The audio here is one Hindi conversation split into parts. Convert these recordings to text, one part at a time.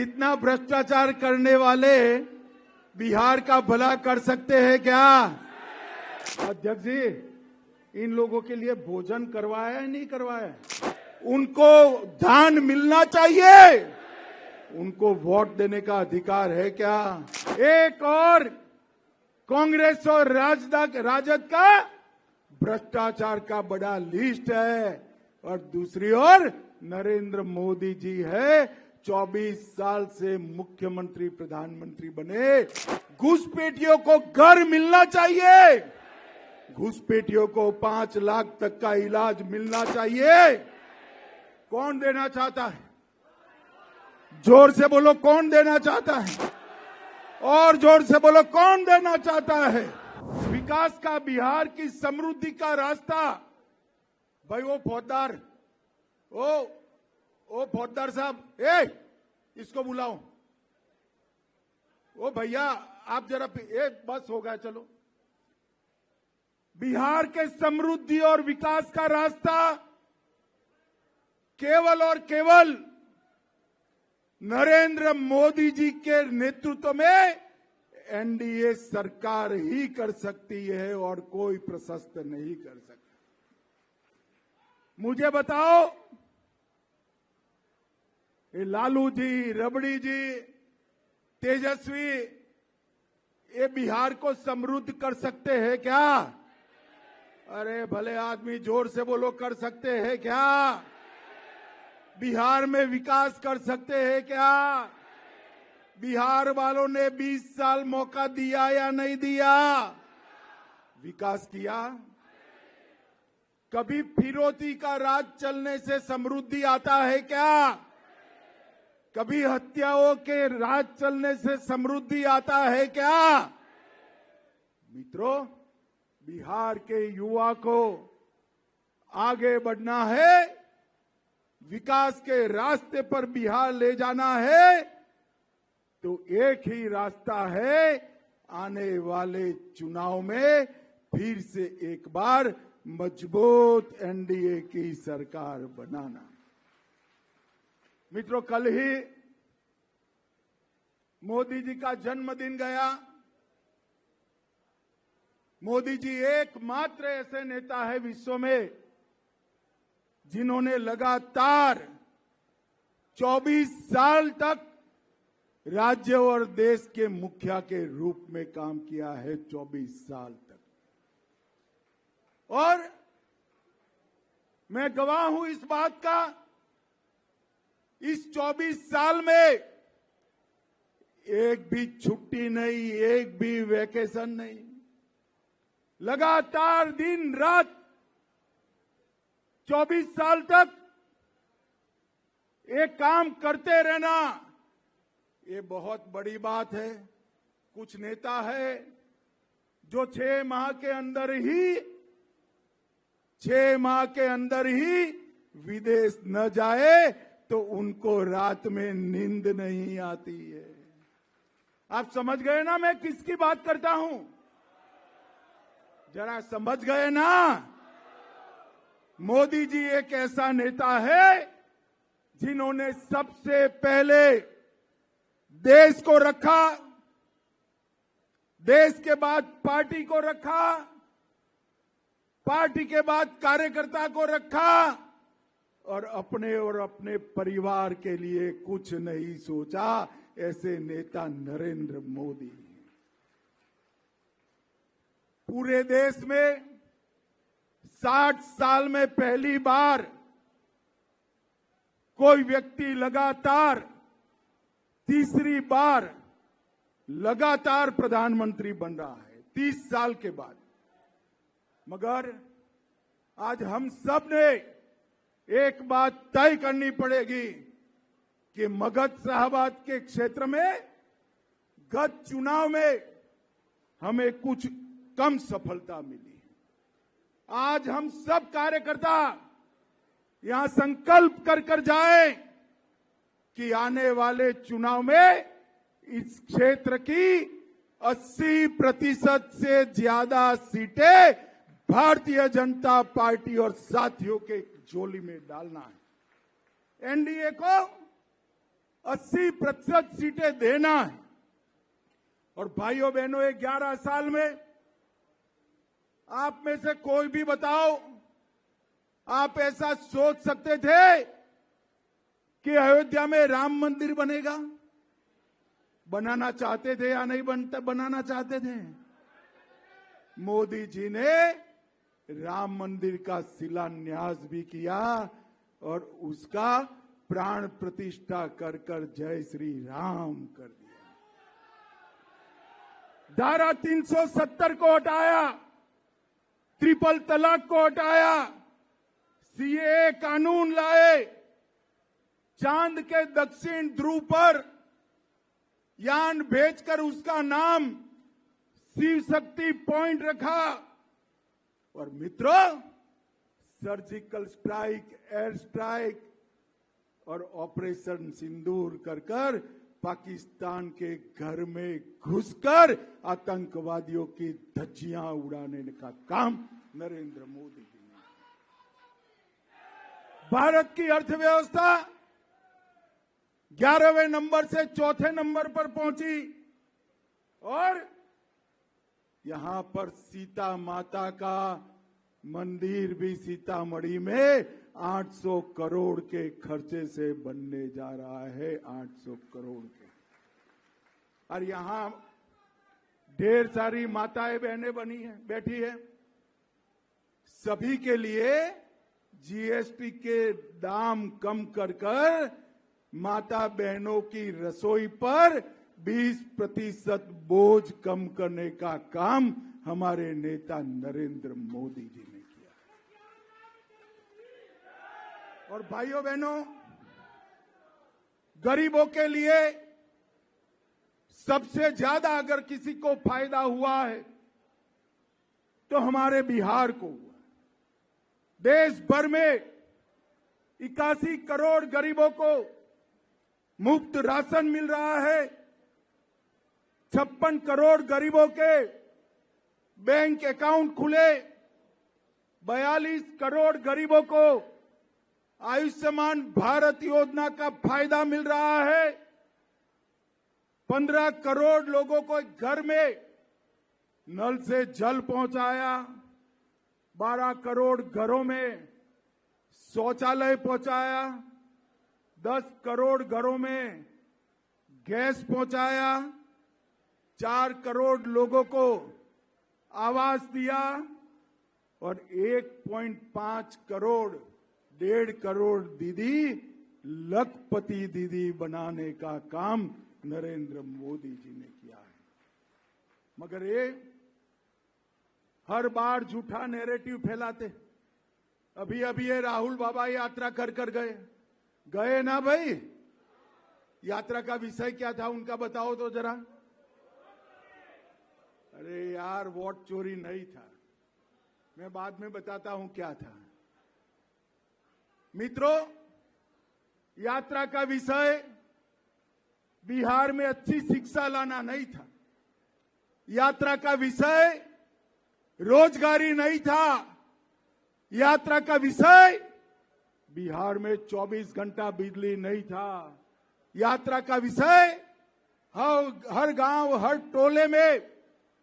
इतना भ्रष्टाचार करने वाले बिहार का भला कर सकते हैं क्या? अध्यक्ष जी, इन लोगों के लिए भोजन करवाया है नहीं करवाया? उनको धान मिलना चाहिए, उनको वोट देने का अधिकार है क्या? एक और कांग्रेस और राजद का भ्रष्टाचार का बड़ा लिस्ट है और दूसरी ओर नरेंद्र मोदी जी है, 24 साल से मुख्यमंत्री प्रधानमंत्री बने। घुसपैठियों को घर मिलना चाहिए, घुसपैठियों को 5 लाख तक का इलाज मिलना चाहिए। कौन देना चाहता है? जोर से बोलो, कौन देना चाहता है? और जोर से बोलो, कौन देना चाहता है? विकास का, बिहार की समृद्धि का रास्ता। भाई वो फौजदार, ओ फौजदार साहब, इसको बुलाओ। ओ भैया आप जरा, बस हो गया, चलो। बिहार के समृद्धि और विकास का रास्ता केवल और केवल नरेंद्र मोदी जी के नेतृत्व में एनडीए सरकार ही कर सकती है और कोई प्रशस्त नहीं कर सकता। मुझे बताओ, ये लालू जी, रबड़ी जी, तेजस्वी, ये बिहार को समृद्ध कर सकते हैं क्या? अरे भले आदमी, जोर से बोलो, कर सकते हैं क्या? बिहार में विकास कर सकते हैं क्या? बिहार वालों ने 20 साल मौका दिया या नहीं दिया? विकास किया? कभी फिरौती का राज चलने से समृद्धि आता है क्या? कभी हत्याओं के राज चलने से समृद्धि आता है क्या? मित्रों, बिहार के युवा को आगे बढ़ना है, विकास के रास्ते पर बिहार ले जाना है, तो एक ही रास्ता है, आने वाले चुनाव में फिर से एक बार मजबूत एनडीए की सरकार बनाना। मित्रों, कल ही मोदी जी का जन्मदिन गया। मोदी जी एकमात्र ऐसे नेता है विश्व में जिन्होंने लगातार 24 साल तक राज्य और देश के मुखिया के रूप में काम किया है, 24 साल तक। और मैं गवाह हूं इस बात का, इस 24 साल में एक भी छुट्टी नहीं, एक भी वैकेशन नहीं, लगातार दिन रात 24 साल तक एक काम करते रहना, ये बहुत बड़ी बात है। कुछ नेता है जो 6 माह के अंदर ही विदेश न जाए तो उनको रात में नींद नहीं आती है। आप समझ गए ना मैं किसकी बात करता हूं? जरा समझ गए ना? मोदी जी एक ऐसा नेता है जिन्होंने सबसे पहले देश को रखा, देश के बाद पार्टी को रखा, पार्टी के बाद कार्यकर्ता को रखा और अपने परिवार के लिए कुछ नहीं सोचा। ऐसे नेता नरेंद्र मोदी। पूरे देश में 60 साल में पहली बार कोई व्यक्ति लगातार तीसरी बार लगातार प्रधानमंत्री बन रहा है, 30 साल के बाद। मगर आज हम सब ने एक बात तय करनी पड़ेगी कि मगध साहबाद के क्षेत्र में गत चुनाव में हमें कुछ कम सफलता मिली। आज हम सब कार्यकर्ता यहां संकल्प कर जाएं कि आने वाले चुनाव में इस क्षेत्र की 80% से ज्यादा सीटें भारतीय जनता पार्टी और साथियों के झोली में डालना है। एनडीए को 80% सीटें देना है। और भाइयों बहनों, ये 11 साल में आप में से कोई भी बताओ, आप ऐसा सोच सकते थे कि अयोध्या में राम मंदिर बनेगा? बनाना चाहते थे या नहीं बनाना चाहते थे? मोदी जी ने राम मंदिर का शिलान्यास भी किया और उसका प्राण प्रतिष्ठा कर कर जय श्री राम कर दिया। धारा 370 को हटाया, ट्रिपल तलाक को हटाया, सीएए कानून लाए, चांद के दक्षिण ध्रुव पर यान भेजकर उसका नाम शिव शक्ति पॉइंट रखा। और मित्रों, सर्जिकल स्ट्राइक, एयर स्ट्राइक और ऑपरेशन सिंदूर कर कर पाकिस्तान के घर में घुसकर आतंकवादियों की धज्जियां उड़ाने का काम नरेंद्र मोदी जी ने। भारत की अर्थव्यवस्था 11वें नंबर से 4थे नंबर पर पहुंची और यहां पर सीता माता का मंदिर भी सीतामढ़ी में 800 करोड़ के खर्चे से बनने जा रहा है। 800 करोड़ के। और यहां ढेर सारी माताएं बहनें बनी है, बैठी है। सभी के लिए जीएसटी के दाम कम कर कर माता बहनों की रसोई पर 20% बोझ कम करने का काम हमारे नेता नरेंद्र मोदी जी ने किया। और भाइयों बहनों, गरीबों के लिए सबसे ज्यादा अगर किसी को फायदा हुआ है तो हमारे बिहार को हुआ। देश भर में 81 करोड़ गरीबों को मुफ्त राशन मिल रहा है। 56 करोड़ गरीबों के बैंक अकाउंट खुले। 42 करोड़ गरीबों को आयुष्मान भारत योजना का फायदा मिल रहा है। 15 करोड़ लोगों को घर में नल से जल पहुंचाया। 12 करोड़ घरों में शौचालय पहुंचाया। 10 करोड़ घरों में गैस पहुंचाया। 4 करोड़ लोगों को आवास दिया और 1.5 करोड़ 1.5 करोड़ दीदी लखपति दीदी बनाने का काम नरेंद्र मोदी जी ने किया है। मगर ये हर बार झूठा नैरेटिव फैलाते। अभी अभी ये राहुल बाबा यात्रा कर कर गए ना भाई। यात्रा का विषय क्या था उनका बताओ तो जरा। अरे यार, वोट चोरी नहीं था, मैं बाद में बताता हूं क्या था। मित्रों, यात्रा का विषय बिहार में अच्छी शिक्षा लाना नहीं था। यात्रा का विषय रोजगारी नहीं था। यात्रा का विषय बिहार में 24 घंटा बिजली नहीं था। यात्रा का विषय हर गांव हर टोले में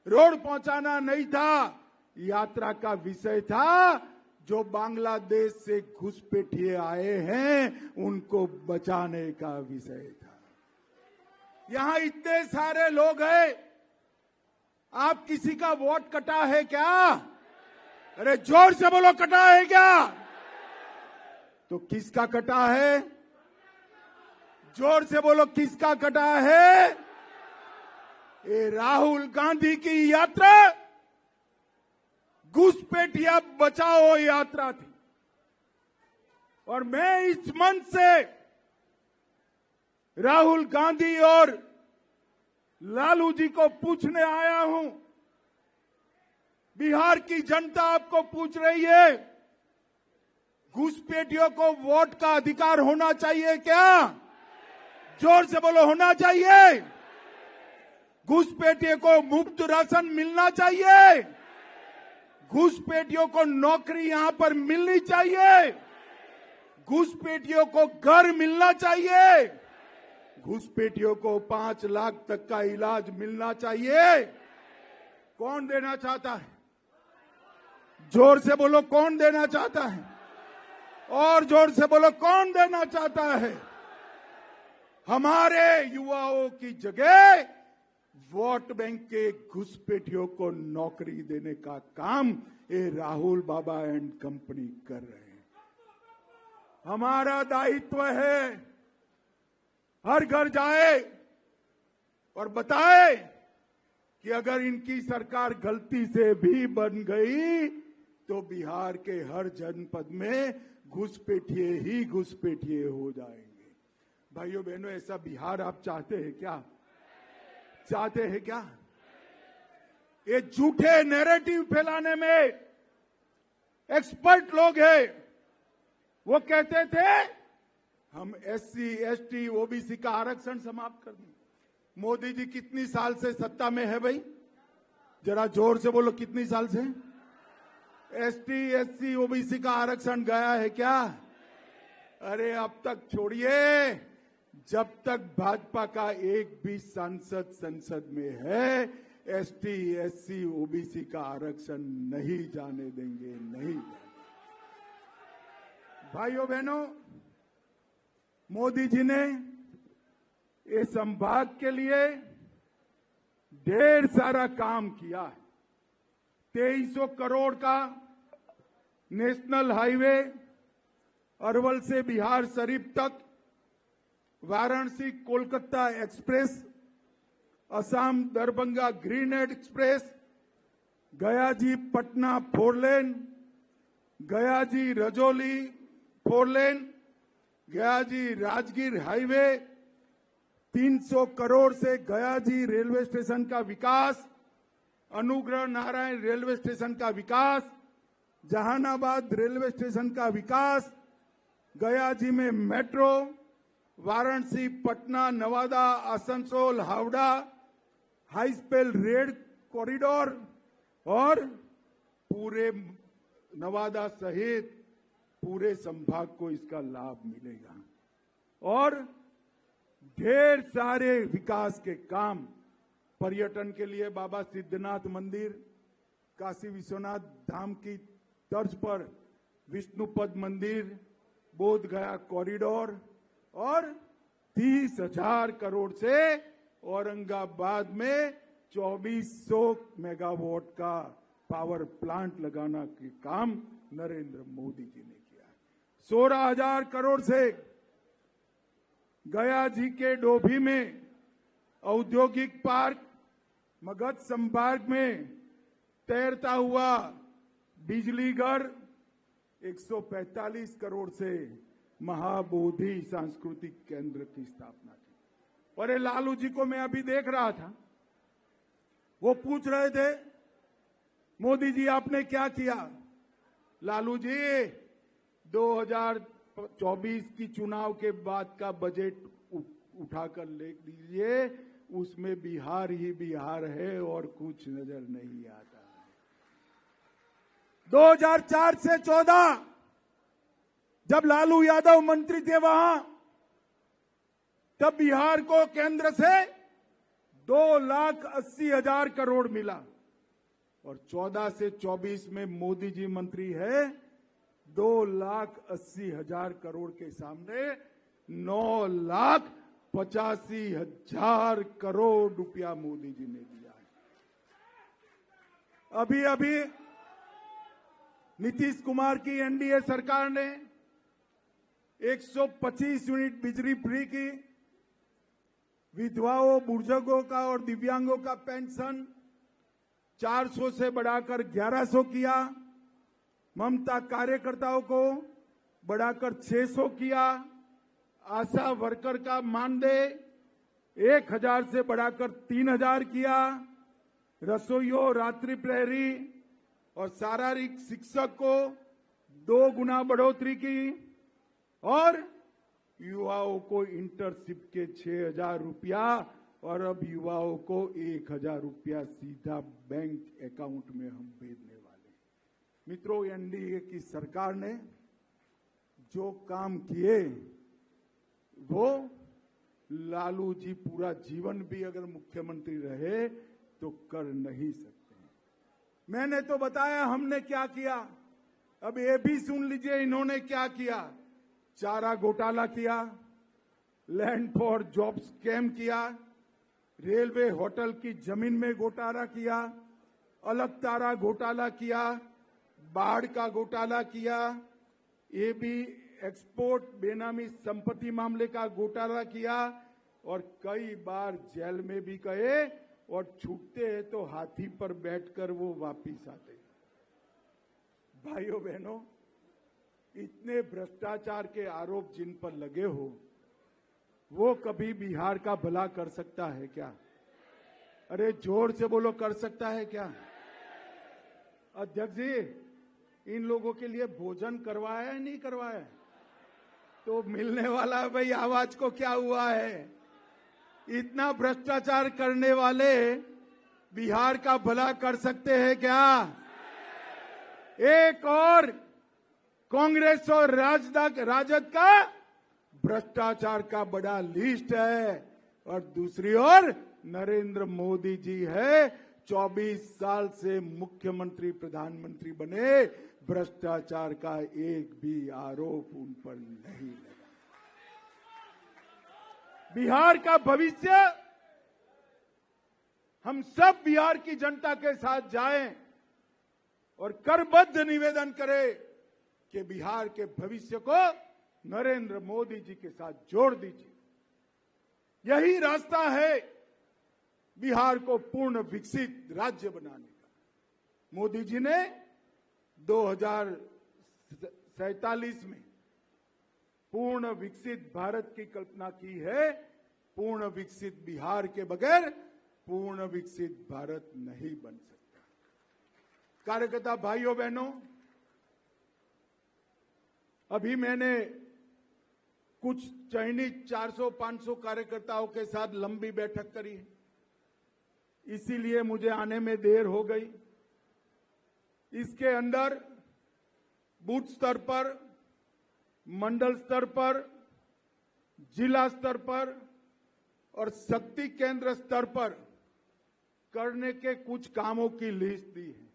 रोड पहुंचाना नहीं था। यात्रा का विषय था जो बांग्लादेश से घुसपैठिए आए हैं उनको बचाने का विषय था। यहां इतने सारे लोग हैं, आप किसी का वोट कटा है क्या? अरे जोर से बोलो, कटा है क्या? तो किसका कटा है? जोर से बोलो, किसका कटा है? ये राहुल गांधी की यात्रा घुसपैठिया बचाओ यात्रा थी। और मैं इस मंच से राहुल गांधी और लालू जी को पूछने आया हूं, बिहार की जनता आपको पूछ रही है, घुसपैठियों को वोट का अधिकार होना चाहिए क्या? जोर से बोलो, होना चाहिए। घुसपैठियों को मुफ्त राशन मिलना चाहिए। घुसपैठियों को नौकरी यहां पर मिलनी चाहिए। घुसपैठियों को घर मिलना चाहिए। घुसपैठियों को 5 लाख तक का इलाज मिलना चाहिए। कौन देना चाहता है? जोर से बोलो, कौन देना चाहता है? और जोर से बोलो, कौन देना चाहता है? हमारे युवाओं की जगह वोट बैंक के घुसपैठियों को नौकरी देने का काम ये राहुल बाबा एंड कंपनी कर रहे हैं। हमारा दायित्व है हर घर जाए और बताए कि अगर इनकी सरकार गलती से भी बन गई तो बिहार के हर जनपद में घुसपैठिए ही घुसपैठिए हो जाएंगे। भाइयों बहनों, ऐसा बिहार आप चाहते हैं क्या? चाहते हैं क्या? ये झूठे नैरेटिव फैलाने में एक्सपर्ट लोग हैं। वो कहते थे हम SC, ST, OBC का आरक्षण समाप्त कर दें। मोदी जी कितनी साल से सत्ता में है भाई? जरा जोर से बोलो, कितनी साल से? ST, SC, OBC का आरक्षण गया है क्या? अरे अब तक छोड़िए, जब तक भाजपा का एक भी सांसद संसद में है ST, SC, OBC का आरक्षण नहीं जाने देंगे, नहीं। भाइयों बहनों, मोदी जी ने इस संभाग के लिए ढेर सारा काम किया है। 2300 करोड़ का नेशनल हाईवे अरवल से बिहार शरीफ तक, Varanasi Kolkata express, Assam Darbhanga green express, गया जी पटना 4 लेन, गया जी रजौली 4 लेन, गया जी राजगीर हाईवे, 300 करोड़ से गया जी रेलवे स्टेशन का विकास, अनुग्रह नारायण रेलवे स्टेशन का विकास, जहानाबाद रेलवे स्टेशन का विकास, गया जी में metro, Varanasi Patna Nawada Asansol Howrah high speed rail corridor और पूरे नवादा सहित पूरे संभाग को इसका लाभ मिलेगा। और ढेर सारे विकास के काम, पर्यटन के लिए बाबा सिद्धनाथ मंदिर, काशी विश्वनाथ धाम की तर्ज पर विष्णुपद मंदिर, बोध गया कॉरिडोर और 30,000 करोड़ से औरंगाबाद में 2400 मेगावाट का पावर प्लांट लगाना के काम नरेंद्र मोदी जी ने किया। 16,000 करोड़ से गया जी के डोभी में औद्योगिक पार्क, मगध संभाग में तैरता हुआ बिजली घर, 145 करोड़ से महाबोधि सांस्कृतिक केंद्र की स्थापना की। और लालू जी को मैं अभी देख रहा था, वो पूछ रहे थे मोदी जी आपने क्या किया? लालू जी 2024 की चुनाव के बाद का बजट उठाकर ले लीजिए, उसमें बिहार ही बिहार है और कुछ नजर नहीं आता। 2004 से 14 जब लालू यादव मंत्री थे वहां, तब बिहार को केंद्र से 2,80,000 करोड़ मिला और 14 से 24 में मोदी जी मंत्री है, 2,80,000 करोड़ के सामने 9,85,000 करोड़ रुपया मोदी जी ने दिया है। अभी अभी नीतीश कुमार की एनडीए सरकार ने 125 यूनिट बिजली फ्री की, विधवाओं, बुजुर्गों का और दिव्यांगों का पेंशन 400 से बढ़ाकर 1100 किया, ममता कार्यकर्ताओं को बढ़ाकर 600 किया, आशा वर्कर का मानदेय 1,000 से बढ़ाकर 3,000 किया, रसोइयों, रात्रि प्रहरी और शारीरिक शिक्षक को 2 गुना बढ़ोतरी की और युवाओं को इंटर्नशिप के 6,000 रुपया और अब युवाओं को 1,000 रुपया सीधा बैंक अकाउंट में हम भेजने वाले। मित्रों, एनडीए की सरकार ने जो काम किए वो लालू जी पूरा जीवन भी अगर मुख्यमंत्री रहे तो कर नहीं सकते। मैंने तो बताया हमने क्या किया, अब ये भी सुन लीजिए इन्होंने क्या किया। चारा घोटाला किया, लैंड फॉर जॉब स्कैम किया, रेलवे होटल की जमीन में घोटाला किया, अलकतरा घोटाला किया, बाढ़ का घोटाला किया, ये भी एक्सपोर्ट बेनामी संपत्ति मामले का घोटाला किया और कई बार जेल में भी गए और छूटते हैं तो हाथी पर बैठकर वो वापिस आते। भाइयों बहनों, इतने भ्रष्टाचार के आरोप जिन पर लगे हो वो कभी बिहार का भला कर सकता है क्या? अरे जोर से बोलो, कर सकता है क्या? अध्यक्ष जी, इन लोगों के लिए भोजन करवाया है नहीं करवाया? तो मिलने वाला है भाई, आवाज को क्या हुआ है? इतना भ्रष्टाचार करने वाले बिहार का भला कर सकते हैं क्या? एक और कांग्रेस और राजद का भ्रष्टाचार का बड़ा लिस्ट है और दूसरी ओर नरेंद्र मोदी जी है, 24 साल से मुख्यमंत्री प्रधानमंत्री बने, भ्रष्टाचार का एक भी आरोप उन पर नहीं लगा। बिहार का भविष्य, हम सब बिहार की जनता के साथ जाएं और करबद्ध निवेदन करें कि बिहार के भविष्य को नरेंद्र मोदी जी के साथ जोड़ दीजिए। यही रास्ता है बिहार को पूर्ण विकसित राज्य बनाने का। मोदी जी ने 2047 में पूर्ण विकसित भारत की कल्पना की है। पूर्ण विकसित बिहार के बगैर पूर्ण विकसित भारत नहीं बन सकता। कार्यकर्ता भाइयों बहनों, अभी मैंने कुछ चयनित 400-500 कार्यकर्ताओं के साथ लंबी बैठक करी, इसीलिए मुझे आने में देर हो गई। इसके अंदर बूथ स्तर पर, मंडल स्तर पर, जिला स्तर पर और शक्ति केंद्र स्तर पर करने के कुछ कामों की लिस्ट दी है।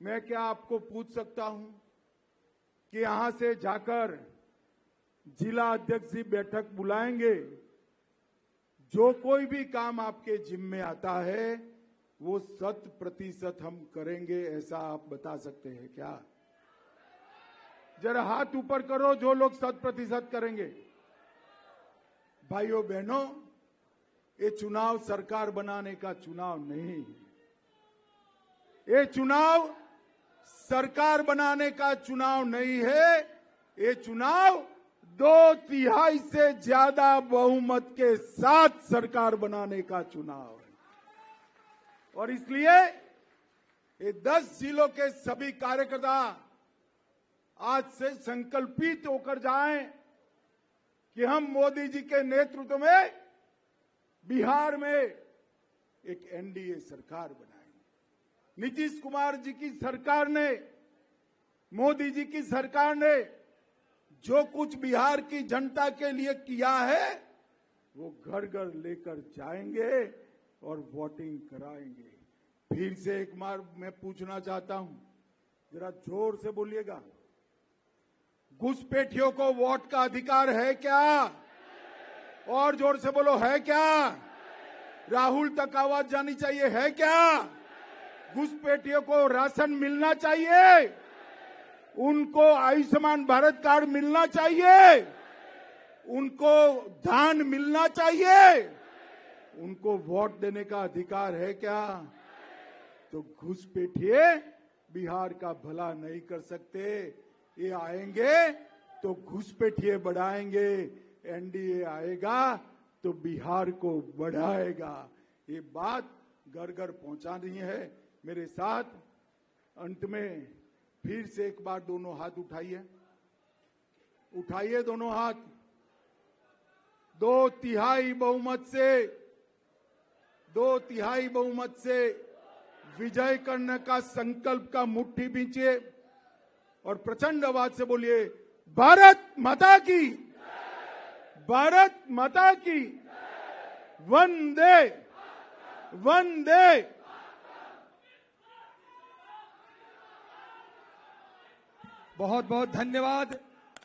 मैं क्या आपको पूछ सकता हूं कि यहां से जाकर जिला अध्यक्ष जी बैठक बुलाएंगे, जो कोई भी काम आपके जिम्मे आता है वो 100% हम करेंगे, ऐसा आप बता सकते हैं क्या? जरा हाथ ऊपर करो जो लोग 100% करेंगे। भाइयों बहनों, ये चुनाव सरकार बनाने का चुनाव नहीं है। ये चुनाव सरकार बनाने का चुनाव नहीं है। ये चुनाव 2/3 से ज्यादा बहुमत के साथ सरकार बनाने का चुनाव है और इसलिए ये 10 जिलों के सभी कार्यकर्ता आज से संकल्पित होकर जाएं कि हम मोदी जी के नेतृत्व में बिहार में एक एनडीए सरकार बनाएंगे। नीतीश कुमार जी की सरकार ने, मोदी जी की सरकार ने जो कुछ बिहार की जनता के लिए किया है वो घर घर लेकर जाएंगे और वोटिंग कराएंगे। फिर से एक बार मैं पूछना चाहता हूं, जरा जोर से बोलिएगा, घुसपैठियों को वोट का अधिकार है क्या? और जोर से बोलो, है क्या? राहुल तक आवाज जानी चाहिए, है क्या? घुसपैठियों को राशन मिलना चाहिए, उनको आयुष्मान भारत कार्ड मिलना चाहिए, उनको धान मिलना चाहिए, उनको वोट देने का अधिकार है क्या? तो घुसपैठिए बिहार का भला नहीं कर सकते। ये आएंगे तो घुसपैठिए बढ़ाएंगे, एनडीए आएगा तो बिहार को बढ़ाएगा। ये बात घर घर पहुंचानी है। मेरे साथ अंत में फिर से एक बार दोनों हाथ उठाइए, उठाइए दोनों हाथ। 2/3 बहुमत से विजय करने का संकल्प का मुट्ठी बींचिए और प्रचंड आवाज से बोलिए, भारत माता की, भारत माता की वंदे वंदे। बहुत बहुत धन्यवाद।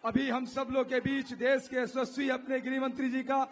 अभी हम सब लोग के बीच देश के यशस्वी अपने गृह मंत्री जी का